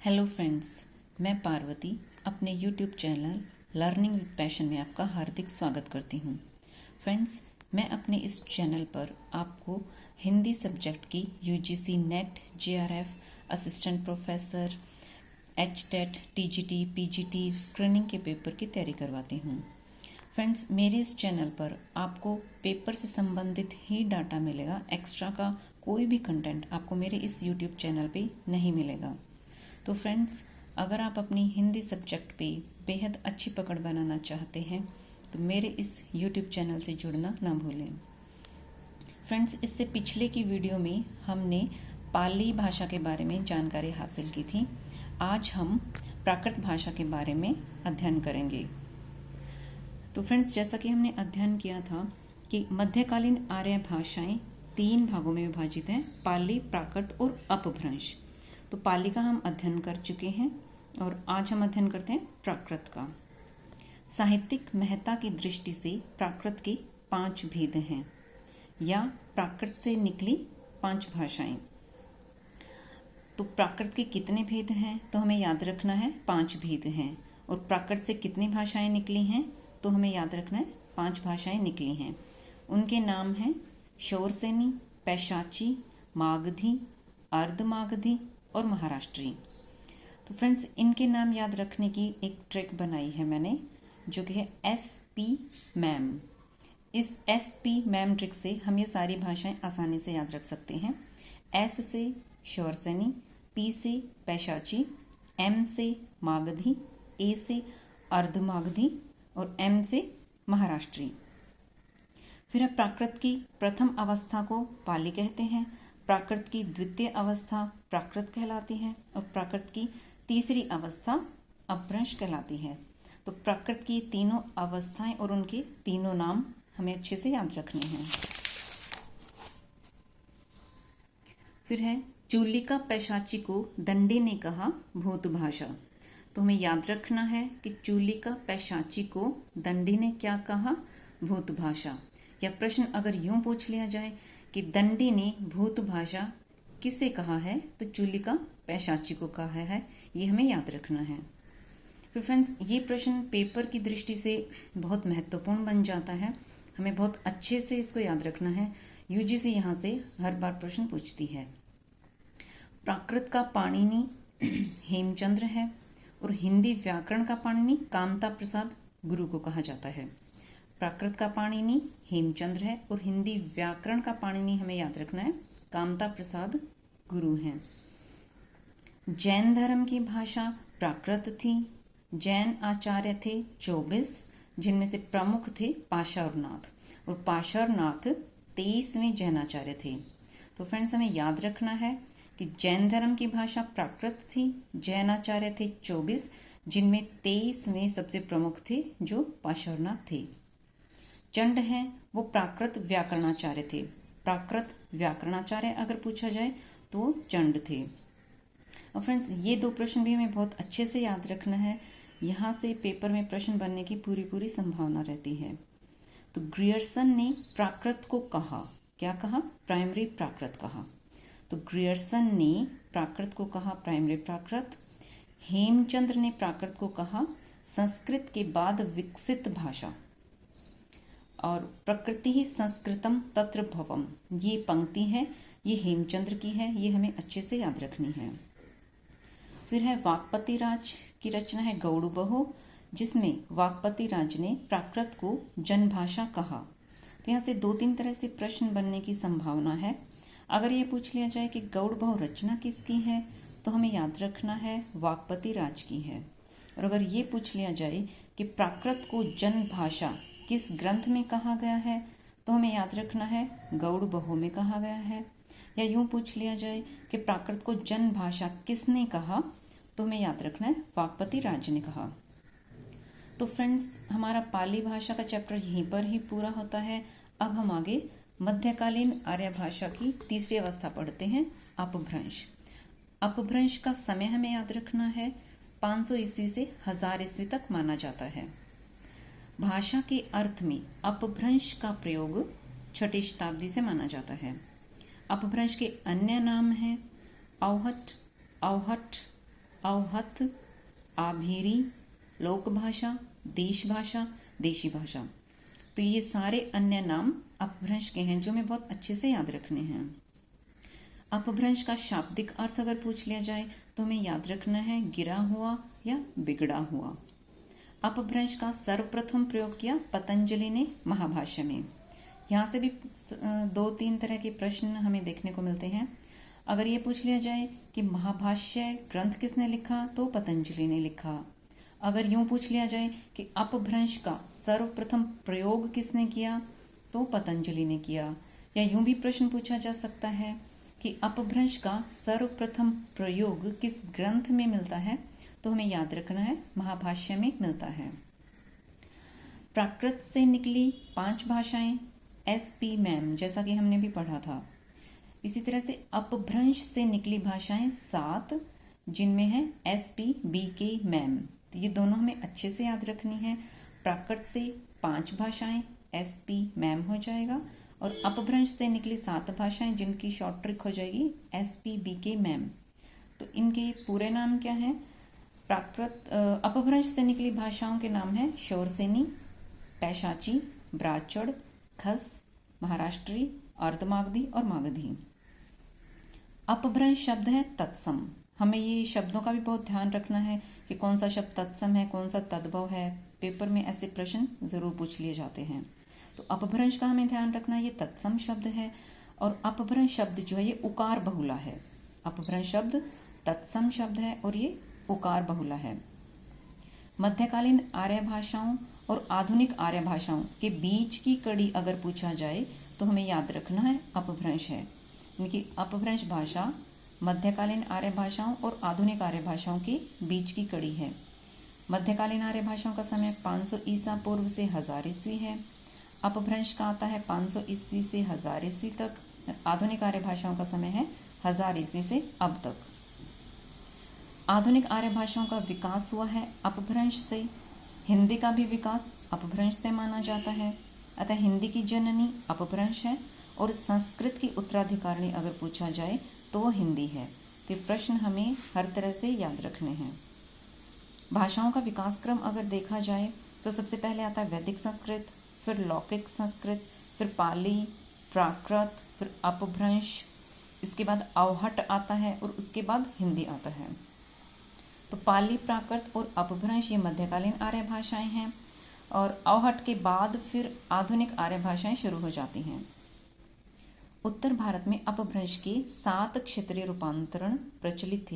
Hello friends, मैं पार्वती अपने YouTube channel learning with passion में आपका हार्दिक स्वागत करती हूँ। फ्रेंड्स, मैं अपने इस चैनल पर आपको हिंदी सब्जेक्ट की UGC net, JRF, assistant professor, HTET, TGT, PGT screening के पेपर की तैयारी करवाती हूँ। फ्रेंड्स, मेरे इस चैनल पर आपको पेपर से संबंधित ही डाटा मिलेगा। एक्स्ट्रा का कोई भी कंटेंट आपको मेरे इस यूट्यूब चैनल पे नहीं मिलेगा। तो फ्रेंड्स, अगर आप अपनी हिंदी सब्जेक्ट पे बेहद अच्छी पकड़ बनाना चाहते हैं तो मेरे इस यूट्यूब चैनल से जुड़ना ना भूलें। फ्रेंड्स, इससे पिछले की वीडियो में हमने पाली भाषा के बारे में जानकारी हासिल की थी। आज हम प्राकृत भाषा के बारे में अध्ययन करेंगे। तो फ्रेंड्स, जैसा कि हमने अध्ययन किया था कि मध्यकालीन आर्य भाषाएं 3 भागों में विभाजित हैं: पाली, प्राकृत और अपभ्रंश। तो पाली का हम अध्ययन कर चुके हैं और आज हम अध्ययन करते हैं प्राकृत का। साहित्यिक महत्ता की दृष्टि से प्राकृत के 5 भेद हैं या प्राकृत से निकली 5 भाषाएं। तो प्राकृत के कितने भेद हैं तो हमें याद रखना है 5 भेद हैं। और प्राकृत से कितनी भाषाएं निकली हैं तो हमें याद रखना है 5 भाषाएं निकली हैं। उनके नाम हैं शौरसेनी, पैशाची, मागधी, अर्धमागधी और महाराष्ट्री। तो फ्रेंड्स, इनके नाम याद रखने की एक ट्रिक बनाई है मैंने, जो कि है SP मैम। इस SP मैम ट्रिक से हम ये सारी भाषाएं आसानी से याद रख सकते हैं। S से शौरसेनी, P से पैशाची, M से मागधी, A से अर्धमागधी और M से महाराष्ट्री। फिर है प्राकृत की प्रथम अवस्था को पाली कहते हैं, प्राकृत की द्वितीय अवस्था प्राकृत कहलाती है और प्राकृत की तीसरी अवस्था अपभ्रंश कहलाती है। तो प्राकृत की तीनों अवस्थाएं और उनके तीनों नाम हमें अच्छे से याद रखने हैं। फिर है चूलिका पैशाची को दंडी ने कहा भूत भाषा। तो हमें याद रखना है कि चूलिका पैशाची को दंडी ने क्या कहा? भूत भाषा। या प्रश्न अगर यूं पूछ लिया जाए कि दंडी ने भूत भाषा किसे कहा है तो चूलिका पैशाची को कहा है, ये हमें याद रखना है। फिर फ्रेंड्स, ये प्रश्न पेपर की दृष्टि से बहुत महत्वपूर्ण बन जाता है। हमें बहुत अच्छे से इसको याद रखना है। यूजीसी यहाँ से हर बार प्रश्न पूछती है। प्राकृत का पाणिनि हेमचंद्र है और हिंदी व्याकरण का पाणिनि कामता प्रसाद गुरु को कहा जाता है। प्राकृत का पाणिनि हेमचंद्र है और हिंदी व्याकरण का पाणिनि हमें याद रखना है कामता प्रसाद गुरु हैं। जैन धर्म की भाषा प्राकृत थी। जैन आचार्य थे 24, जिनमें से प्रमुख थे पाशारनाथ, और पाशारनाथ 23वें जैन आचार्य थे। तो फ्रेंड्स, हमें याद रखना है कि जैन धर्म की भाषा प्राकृत थी, जैन आचार्य थे 24, जिनमें 23वें सबसे प्रमुख थे जो पाशारनाथ थे। चंड हैं, वो प्राकृत व्याकरणाचार्य थे। प्राकृत व्याकरणाचार्य अगर पूछा जाए तो चंड थे। और फ्रेंड्स, ये 2 प्रश्न भी हमें बहुत अच्छे से याद रखना है। यहाँ से पेपर में प्रश्न बनने की पूरी संभावना रहती है। तो ग्रियर्सन ने प्राकृत को कहा, क्या कहा? प्राइमरी प्राकृत कहा। तो ग्रियर्सन ने प्राकृत को कहा प्राइमरी प्राकृत। हेमचंद्र ने प्राकृत को कहा संस्कृत के बाद विकसित भाषा। और प्रकृति ही संस्कृतम तत्र भवम, ये पंक्ति है, ये हेमचंद्र की है, ये हमें अच्छे से याद रखनी है। फिर है वाक्पति राज की रचना है गौड़बहो, जिसमें वाक्पति राज ने प्राकृत को जनभाषा कहा। तो यहाँ से 2-3 तरह से प्रश्न बनने की संभावना है। अगर ये पूछ लिया जाए कि गौड़बहो रचना किसकी है तो हमें याद रखना है वाक्पति राज की है। और अगर ये पूछ लिया जाए कि प्राकृत को जनभाषा किस ग्रंथ में कहा गया है तो हमें याद रखना है गौड़बहो में कहा गया है। या यूं पूछ लिया जाए कि प्राकृत को जन भाषा किसने कहा तो हमें याद रखना है वाक्पति राज ने कहा। तो फ्रेंड्स, हमारा पाली भाषा का चैप्टर यहीं पर ही पूरा होता है। अब हम आगे मध्यकालीन आर्य भाषा की तीसरी अवस्था पढ़ते हैं, अपभ्रंश। अपभ्रंश का समय हमें याद रखना है 500 ईस्वी से 1000 ईस्वी तक माना जाता है। भाषा के अर्थ में अपभ्रंश का प्रयोग 6ठी शताब्दी से माना जाता है। अपभ्रंश के अन्य नाम हैं अवहट, अवहट, अवहत, आभेरी, लोक भाषा, देश भाषा, देशी भाषा। तो ये सारे अन्य नाम अपभ्रंश के हैं जो हमें बहुत अच्छे से याद रखने हैं। अपभ्रंश का शाब्दिक अर्थ अगर पूछ लिया जाए तो हमें याद रखना है गिरा हुआ या बिगड़ा हुआ। अपभ्रंश का सर्वप्रथम प्रयोग किया पतंजलि ने महाभाष्य में। यहाँ से भी 2-3 तरह के प्रश्न हमें देखने को मिलते हैं। अगर ये पूछ लिया जाए कि महाभाष्य ग्रंथ किसने लिखा तो पतंजलि ने लिखा। अगर यूं पूछ लिया जाए कि अपभ्रंश का सर्वप्रथम प्रयोग किसने किया तो पतंजलि ने किया। या यूं भी प्रश्न पूछा जा सकता है कि अपभ्रंश का सर्वप्रथम प्रयोग किस ग्रंथ में मिलता है तो हमें याद रखना है महाभाष्य में मिलता है। प्राकृत से निकली 5 भाषाएं SP मैम, जैसा कि हमने भी पढ़ा था। इसी तरह से अपभ्रंश से निकली भाषाएं 7 जिनमें है SP BK मैम। तो ये दोनों हमें अच्छे से याद रखनी है। प्राकृत से 5 भाषाएं SP मैम हो जाएगा और अपभ्रंश से निकली 7 भाषाएं जिनकी शॉर्ट ट्रिक हो जाएगी SP BK मैम। तो इनके पूरे नाम क्या है? अपभ्रंश से निकली भाषाओं के नाम है शोरसेनी, पैशाची, ब्राचड़, खस, महाराष्ट्री, अर्धमागधी और मागधी। अपभ्रंश शब्द है तत्सम। हमें ये शब्दों का भी बहुत ध्यान रखना है कि कौन सा शब्द तत्सम है, कौन सा तद्भव है। पेपर में ऐसे प्रश्न जरूर पूछ लिए जाते हैं। तो अपभ्रंश का हमें ध्यान रखना है, ये तत्सम शब्द है। और अपभ्रंश शब्द जो है ये उकार बहुला है। अपभ्रंश शब्द तत्सम शब्द है और ये उकार बहुला है। मध्यकालीन आर्य भाषाओं और आधुनिक आर्य भाषाओं के बीच की कड़ी अगर पूछा जाए तो हमें याद रखना है अपभ्रंश है। इनकी अपभ्रंश भाषा मध्यकालीन आर्य भाषाओं और आधुनिक आर्य भाषाओं के बीच की कड़ी है। मध्यकालीन आर्य भाषाओं का समय 500 ईसा पूर्व से 1000 ईस्वी है। अपभ्रंश का आता है 500 ईस्वी से 1000 ईस्वी तक। आधुनिक आर्य भाषाओं का समय है 1000 ईस्वी से अब तक। आधुनिक आर्य भाषाओं का विकास हुआ है अपभ्रंश से। हिंदी का भी विकास अपभ्रंश से माना जाता है। अतः हिंदी की जननी अपभ्रंश है और संस्कृत की उत्तराधिकारिणी अगर पूछा जाए तो वो हिंदी है। तो ये प्रश्न हमें हर तरह से याद रखने हैं। भाषाओं का विकास क्रम अगर देखा जाए तो सबसे पहले आता है वैदिक संस्कृत, फिर लौकिक संस्कृत, फिर पाली, प्राकृत, फिर अपभ्रंश, इसके बाद अवहट आता है और उसके बाद हिंदी आता है। तो पाली, प्राकृत और अपभ्रंश ये मध्यकालीन आर्य भाषाएं हैं और अवहट के बाद फिर आधुनिक आर्य भाषाएं शुरू हो जाती हैं। उत्तर भारत में अपभ्रंश के 7 क्षेत्रीय रूपांतरण प्रचलित थे